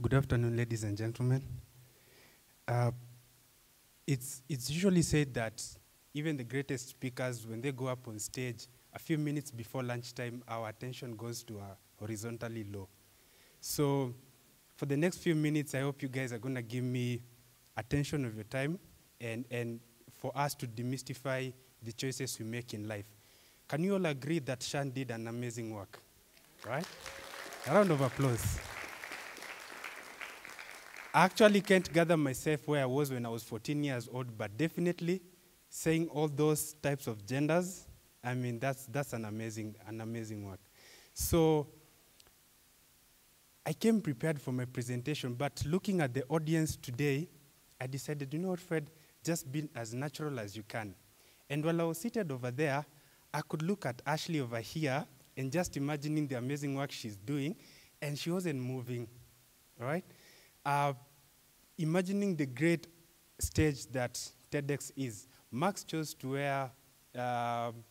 Good afternoon, ladies and gentlemen. It's usually said that even the greatest speakers, when they go up on stage, a few minutes before lunchtime, our attention goes to a horizontally low. So for the next few minutes, I hope you guys are going to give me attention of your time and for us to demystify the choices we make in life. Can you all agree that Shan did an amazing work, right? A round of applause. I actually can't gather myself where I was when I was 14 years old, but definitely saying all those types of genders, I mean, that's an amazing work. So I came prepared for my presentation, but looking at the audience today, I decided, you know what, Fred, just be as natural as you can. And while I was seated over there, I could look at Ashley over here and just imagining the amazing work she's doing, and she wasn't moving, all right? Imagining the great stage that TEDx is, Max chose to wear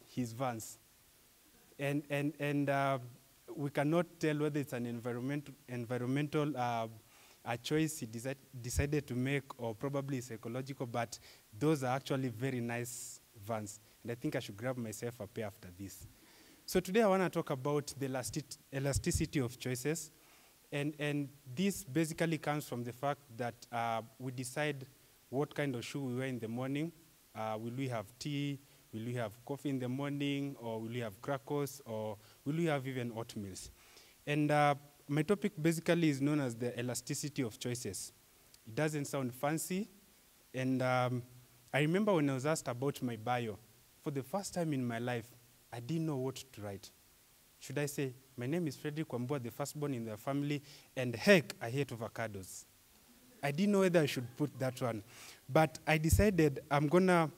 his Vans. And we cannot tell whether it's an environmental choice he decided to make or probably psychological, but those are actually very nice Vans. And I think I should grab myself a pair after this. So today I want to talk about the elasticity of choices. And this basically comes from the fact that we decide what kind of shoe we wear in the morning. Will we have tea? Will we have coffee in the morning? Or will we have crackers? Or will we have even oatmeals? And my topic basically is known as the elasticity of choices. It doesn't sound fancy. And I remember when I was asked about my bio, for the first time in my life, I didn't know what to write. Should I say, my name is Fredrick, Wambua, the firstborn in the family, and heck, I hate avocados. I didn't know whether I should put that one. But I decided I'm gonna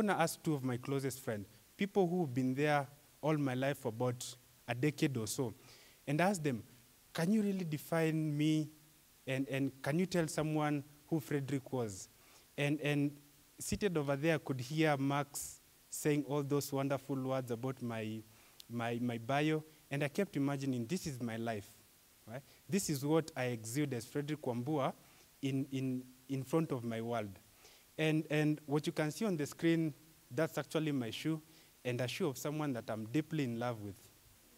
ask two of my closest friends, people who've been there all my life for about a decade or so, and ask them, can you really define me, and can you tell someone who Fredrick was? And seated over there, I could hear Max saying all those wonderful words about my bio, and I kept imagining, this is my life, right? This is what I exude as Fredrick Wambua in front of my world. And what you can see on the screen, that's actually my shoe, and a shoe of someone that I'm deeply in love with,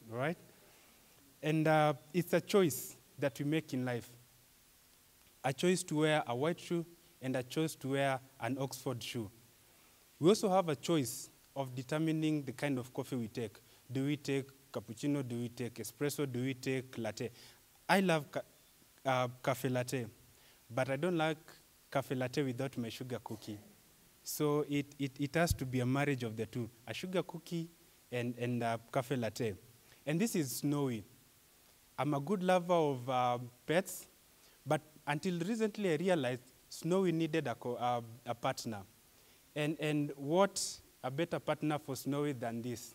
right? And it's a choice that we make in life. A choice to wear a white shoe, and a choice to wear an Oxford shoe. We also have a choice of determining the kind of coffee we take. Do we take cappuccino? Do we take espresso? Do we take latte? I love cafe latte, but I don't like cafe latte without my sugar cookie. So it has to be a marriage of the two, a sugar cookie and cafe latte. And this is Snowy. I'm a good lover of pets, but until recently I realized Snowy needed a partner. And what a better partner for Snowy than this?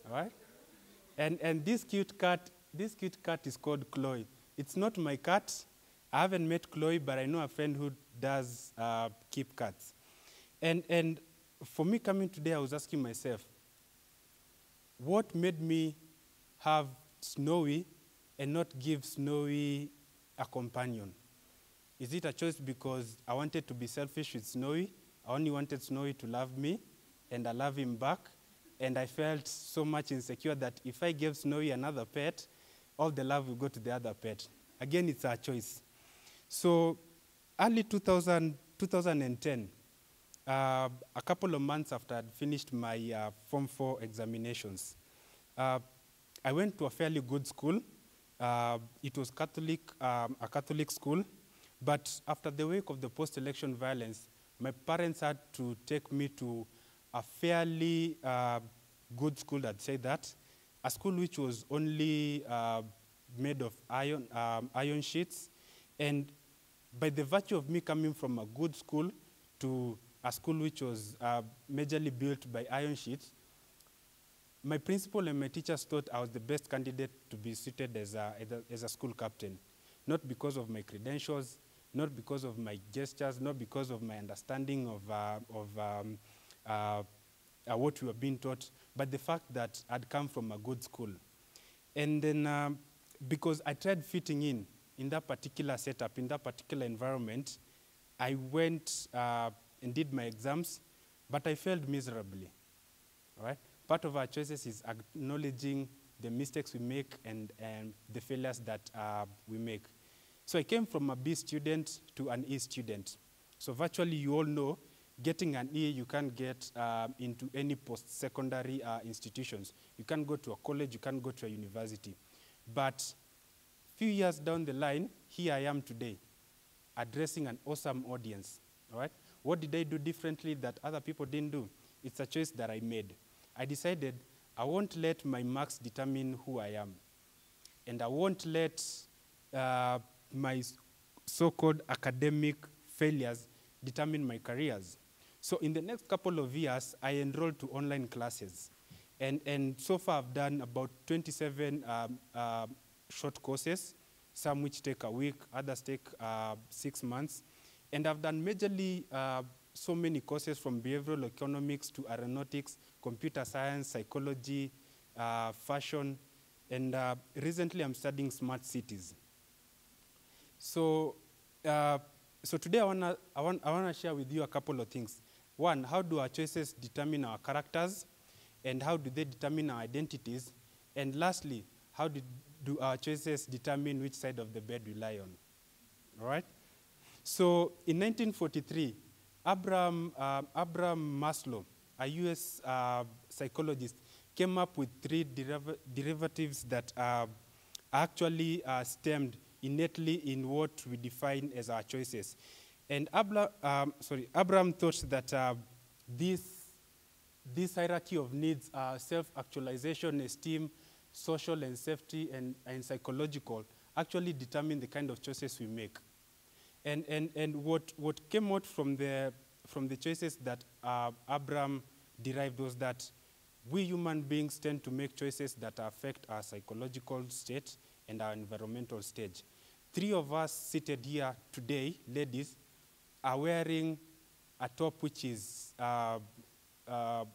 All right? And this cute cat is called Chloe. It's not my cat. I haven't met Chloe, but I know a friend who does keep cats. And for me coming today, I was asking myself, what made me have Snowy and not give Snowy a companion? Is it a choice because I wanted to be selfish with Snowy? I only wanted Snowy to love me, and I love him back. And I felt so much insecure that if I gave Snowy another pet, all the love will go to the other pet. Again, it's our choice. So early 2010, a couple of months after I'd finished my Form 4 examinations, I went to a fairly good school. It was a Catholic school. But after the wake of the post-election violence, my parents had to take me to a fairly good school, I'd say that, a school which was only made of iron sheets. And by the virtue of me coming from a good school to a school which was majorly built by iron sheets, my principal and my teachers thought I was the best candidate to be suited as a school captain, not because of my credentials, not because of my gestures, not because of my understanding of what we were being taught, but the fact that I'd come from a good school. And then because I tried fitting in, in that particular setup, in that particular environment, I went and did my exams, but I failed miserably, all right? Part of our choices is acknowledging the mistakes we make and the failures that we make. So I came from a B student to an E student. So virtually you all know, getting an E, you can't get into any post-secondary institutions. You can't go to a college, you can't go to a university. But few years down the line, here I am today, addressing an awesome audience, all right? What did I do differently that other people didn't do? It's a choice that I made. I decided I won't let my marks determine who I am. And I won't let my so-called academic failures determine my careers. So in the next couple of years, I enrolled to online classes. And so far, I've done about 27 short courses, some which take a week, others take 6 months. And I've done majorly so many courses from behavioral economics to aeronautics, computer science, psychology, fashion, and recently I'm studying smart cities. So, so today I wanna share with you a couple of things. One, how do our choices determine our characters? And how do they determine our identities? And lastly, how do our choices determine which side of the bed we lie on? All right? So in 1943, Abraham Maslow, a US psychologist, came up with 3 derivatives that are actually stemmed innately in what we define as our choices. And Abraham thought that this hierarchy of needs are self-actualization, esteem, social and safety, and psychological, actually determine the kind of choices we make. And what came out from the choices that Abraham derived was that we human beings tend to make choices that affect our psychological state and our environmental stage. 3 of us seated here today, ladies, are wearing a top which is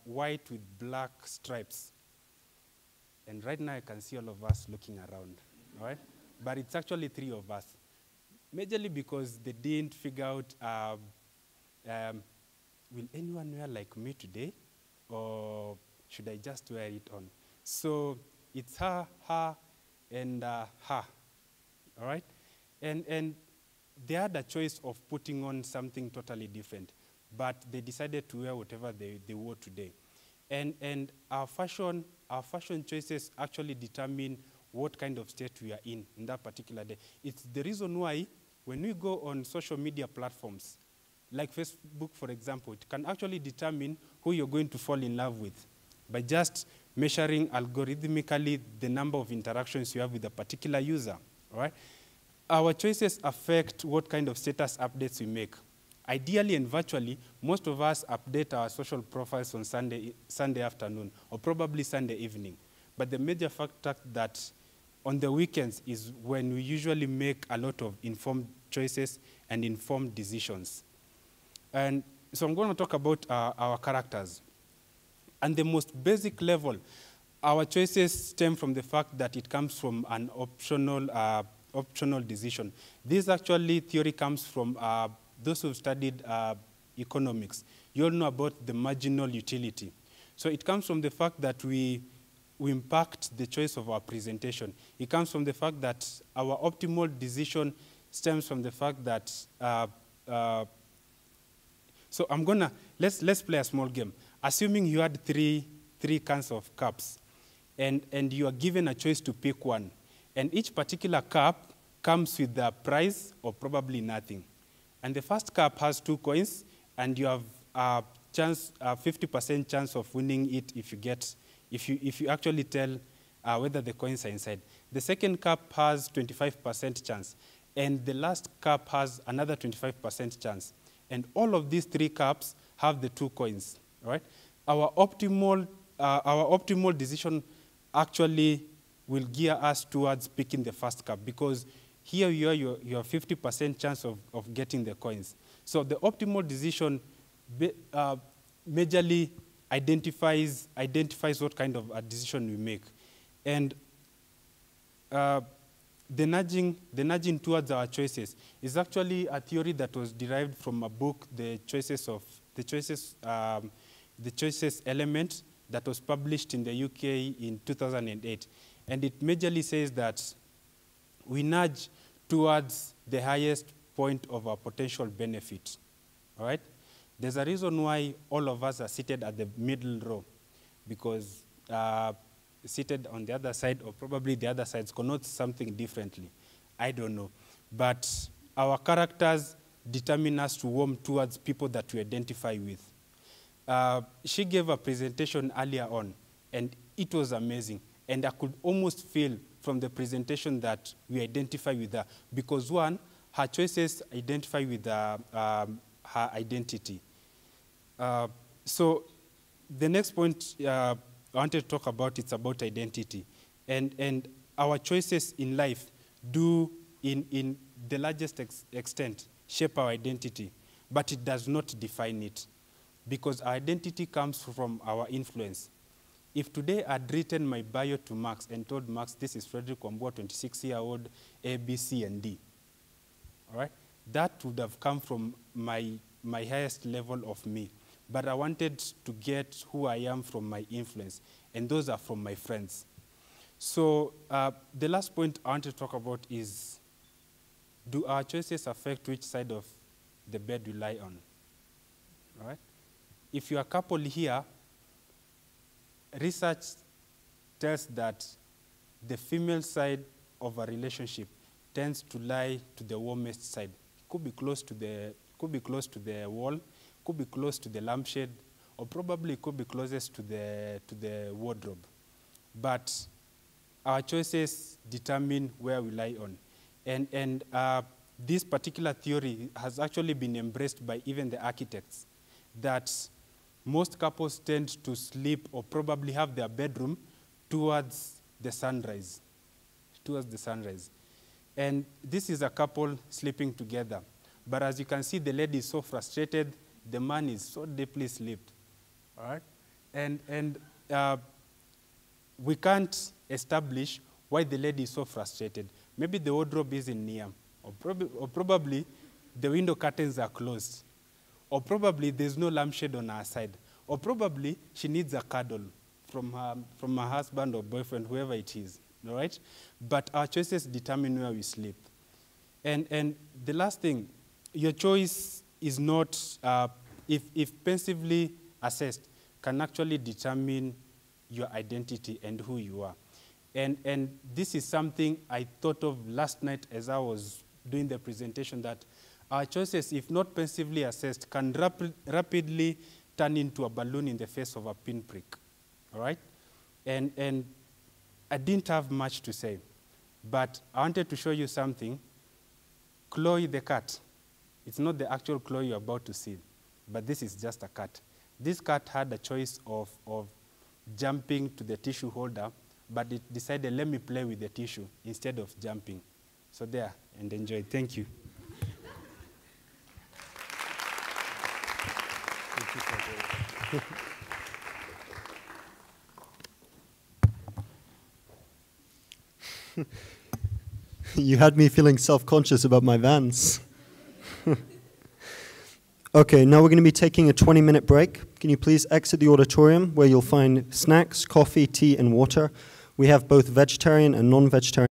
white with black stripes. And right now I can see all of us looking around, all right? But it's actually 3 of us. Majorly because they didn't figure out, will anyone wear like me today? Or should I just wear it on? So it's her, and her, all right? And they had a choice of putting on something totally different, but they decided to wear whatever they wore today. And our fashion choices actually determine what kind of state we are in that particular day. It's the reason why when we go on social media platforms, like Facebook, for example, it can actually determine who you're going to fall in love with by just measuring algorithmically the number of interactions you have with a particular user, all right? Our choices affect what kind of status updates we make. Ideally and virtually, most of us update our social profiles on Sunday afternoon, or probably Sunday evening. But the major factor that on the weekends is when we usually make a lot of informed choices and informed decisions. And so I'm going to talk about our characters. And the most basic level, our choices stem from the fact that it comes from an optional decision. This actually theory comes from those who've studied economics. You all know about the marginal utility. So it comes from the fact that we impact the choice of our presentation. It comes from the fact that our optimal decision stems from the fact that, so I'm gonna, let's play a small game. Assuming you had three cans of cups, and you are given a choice to pick one, and each particular cup comes with a prize or probably nothing. And the first cup has 2 coins, and you have a 50% chance of winning it if you actually tell whether the coins are inside. The second cup has 25% chance, and the last cup has another 25% chance. And all of these 3 cups have the 2 coins, all right? Our optimal decision actually will gear us towards picking the first cup, because here you have 50% chance of getting the coins. So the optimal decision majorly identifies what kind of a decision we make. And the nudging towards our choices is actually a theory that was derived from a book, the choices element, that was published in the UK in 2008. And it majorly says that we nudge towards the highest point of our potential benefit, all right? There's a reason why all of us are seated at the middle row, because seated on the other side, or probably the other sides, connotes something differently. I don't know. But our characters determine us to warm towards people that we identify with. She gave a presentation earlier on, and it was amazing. And I could almost feel from the presentation that we identify with her, because one, her choices identify with her identity. So the next point I wanted to talk about, it's about identity. And our choices in life do, in the largest extent, shape our identity, but it does not define it, because our identity comes from our influence. If today I'd written my bio to Max and told Max, this is Fredrick Wambua, 26-year-old, A, B, C, and D, all right? That would have come from my highest level of me. But I wanted to get who I am from my influence, and those are from my friends. So the last point I want to talk about is, do our choices affect which side of the bed we lie on? All right? If you're a couple here, research tells that the female side of a relationship tends to lie to the warmest side. It could be close to the wall, could be close to the lampshade, or probably could be closest to the wardrobe. But our choices determine where we lie on. And this particular theory has actually been embraced by even the architects, that most couples tend to sleep or probably have their bedroom towards the sunrise, And this is a couple sleeping together. But as you can see, the lady is so frustrated, the man is so deeply asleep, all right? And we can't establish why the lady is so frustrated. Maybe the wardrobe isn't near, or probably the window curtains are closed, or probably there's no lampshade on her side, or probably she needs a cuddle from her husband or boyfriend, whoever it is, all right? But our choices determine where we sleep. And the last thing, your choice is not, if pensively assessed, can actually determine your identity and who you are. And this is something I thought of last night as I was doing the presentation, that our choices, if not pensively assessed, can rapidly turn into a balloon in the face of a pinprick, all right? And I didn't have much to say, but I wanted to show you something. Chloe the cat, it's not the actual Chloe you're about to see, but this is just a cat. This cat had a choice of jumping to the tissue holder, but it decided, let me play with the tissue instead of jumping. So there, and enjoy. Thank you. You had me feeling self-conscious about my Vans. Okay, now we're going to be taking a 20-minute break. Can you please exit the auditorium, where you'll find snacks, coffee, tea, and water. We have both vegetarian and non-vegetarian